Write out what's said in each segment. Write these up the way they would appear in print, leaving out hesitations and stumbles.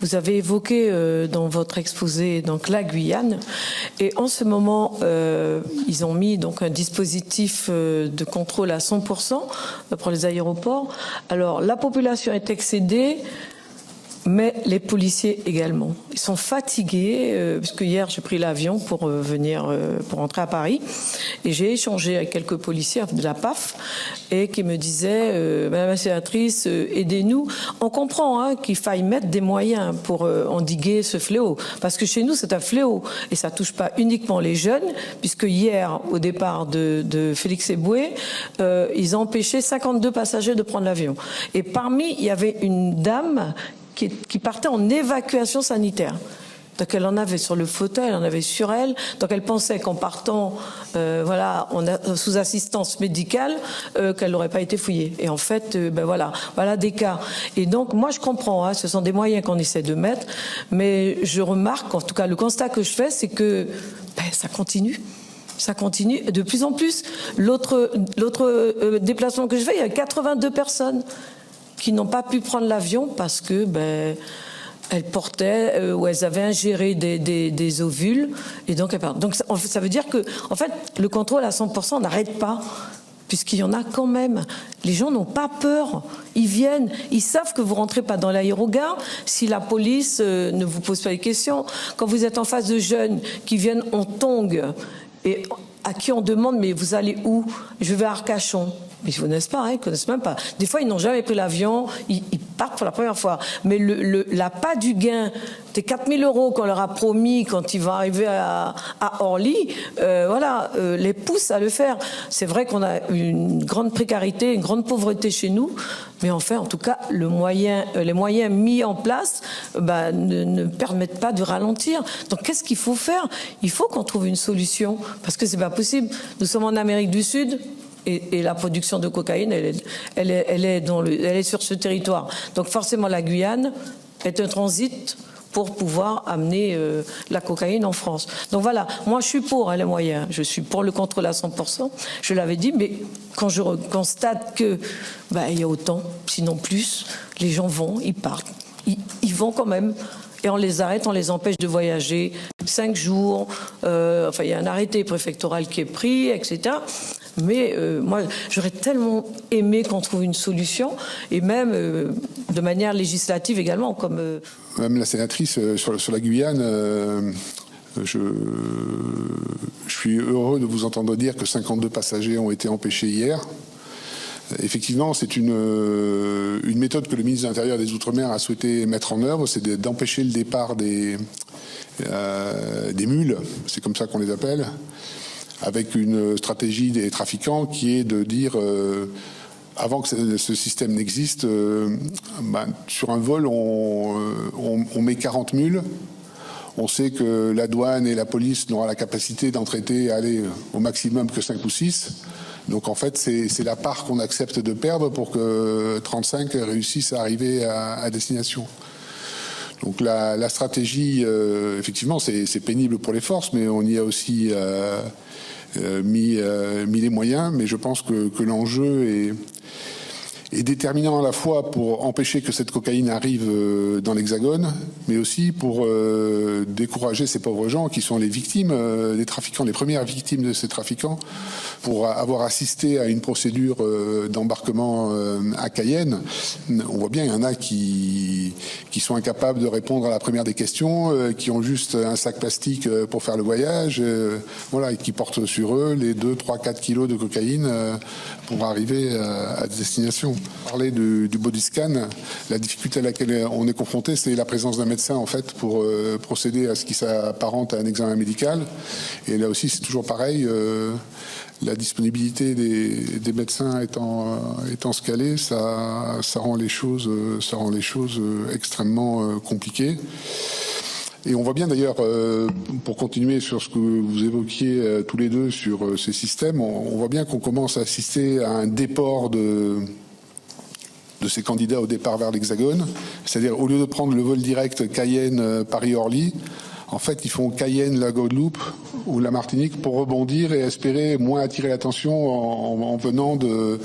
Vous avez évoqué dans votre exposé donc la Guyane, et en ce moment, ils ont mis donc un dispositif de contrôle à 100% pour les aéroports. Alors, la population est excédée, mais les policiers également. Ils sont fatigués, puisque hier j'ai pris l'avion pour venir, pour rentrer à Paris, et j'ai échangé avec quelques policiers de la PAF, et qui me disaient, Madame la sénatrice, aidez-nous. On comprend qu'il faille mettre des moyens pour endiguer ce fléau, parce que chez nous c'est un fléau, et ça touche pas uniquement les jeunes, puisque hier, au départ de Félix Eboué, ils ont empêché 52 passagers de prendre l'avion. Et parmi, il y avait une dame qui partait en évacuation sanitaire. Donc elle en avait sur le fauteuil, elle en avait sur elle. Donc elle pensait qu'en partant, sous assistance médicale, qu'elle n'aurait pas été fouillée. Et en fait, voilà des cas. Et donc moi je comprends, ce sont des moyens qu'on essaie de mettre, mais je remarque, en tout cas le constat que je fais, c'est que ça continue. Ça continue de plus en plus. L'autre déplacement que je fais, il y a 82 personnes qui n'ont pas pu prendre l'avion parce que elles portaient ou elles avaient ingéré des ovules, et donc elles partent. Donc ça veut dire que en fait le contrôle à 100% n'arrête pas, puisqu'il y en a quand même. Les gens n'ont pas peur, ils viennent, ils savent que vous rentrez pas dans l'aérogare si la police ne vous pose pas les questions. Quand vous êtes en face de jeunes qui viennent en tongs et à qui on demande mais vous allez où? Je vais à Arcachon. Mais ils ne connaissent pas, ils ne connaissent même pas. Des fois, ils n'ont jamais pris l'avion, ils partent pour la première fois. Mais l'appât du gain des 4 000 € qu'on leur a promis quand ils vont arriver à Orly, les pousse à le faire. C'est vrai qu'on a une grande précarité, une grande pauvreté chez nous, mais enfin, en tout cas, les moyens mis en place ne permettent pas de ralentir. Donc, qu'est-ce qu'il faut faire? Il faut qu'on trouve une solution, parce que c'est pas possible. Nous sommes en Amérique du Sud. Et la production de cocaïne, elle est sur ce territoire. Donc forcément, la Guyane est un transit pour pouvoir amener la cocaïne en France. Donc voilà, moi je suis pour les moyens, je suis pour le contrôle à 100%, je l'avais dit, mais quand je constate que il y a autant, sinon plus, les gens vont, ils partent, ils vont quand même. Et on les arrête, on les empêche de voyager 5 jours. Il y a un arrêté préfectoral qui est pris, etc. Mais moi, j'aurais tellement aimé qu'on trouve une solution, et même de manière législative également, comme... Madame la sénatrice, sur la Guyane, je suis heureux de vous entendre dire que 52 passagers ont été empêchés hier. Effectivement, c'est une méthode que le ministre de l'Intérieur et des Outre-mer a souhaité mettre en œuvre, c'est d'empêcher le départ des mules, c'est comme ça qu'on les appelle, avec une stratégie des trafiquants qui est de dire, avant que ce système n'existe, sur un vol, on met 40 mules. On sait que la douane et la police n'auront la capacité d'en traiter au maximum que 5 ou 6. Donc en fait, c'est la part qu'on accepte de perdre pour que 35 réussissent à arriver à destination. Donc la stratégie, effectivement, c'est pénible pour les forces, mais on y a aussi mis les moyens. Mais je pense que l'enjeu est déterminant à la fois pour empêcher que cette cocaïne arrive dans l'Hexagone, mais aussi pour décourager ces pauvres gens qui sont les victimes des trafiquants, les premières victimes de ces trafiquants, pour avoir assisté à une procédure d'embarquement à Cayenne. On voit bien, il y en a qui sont incapables de répondre à la première des questions, qui ont juste un sac plastique pour faire le voyage, et qui portent sur eux les 2, 3, 4 kilos de cocaïne pour arriver à destination. Parler du body scan, la difficulté à laquelle on est confronté, c'est la présence d'un médecin en fait pour procéder à ce qui s'apparente à un examen médical. Et là aussi, c'est toujours pareil. La disponibilité des médecins étant scalée, ça rend les choses extrêmement compliquées. Et on voit bien d'ailleurs, pour continuer sur ce que vous évoquiez tous les deux sur ces systèmes, on voit bien qu'on commence à assister à un déport de ces candidats au départ vers l'Hexagone. C'est-à-dire, au lieu de prendre le vol direct Cayenne-Paris-Orly, en fait, ils font Cayenne-La Guadeloupe ou la Martinique pour rebondir et espérer moins attirer l'attention en venant de...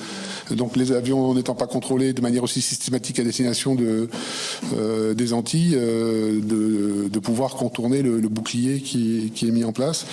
Donc les avions n'étant pas contrôlés de manière aussi systématique à destination des Antilles, de pouvoir contourner le bouclier qui est mis en place.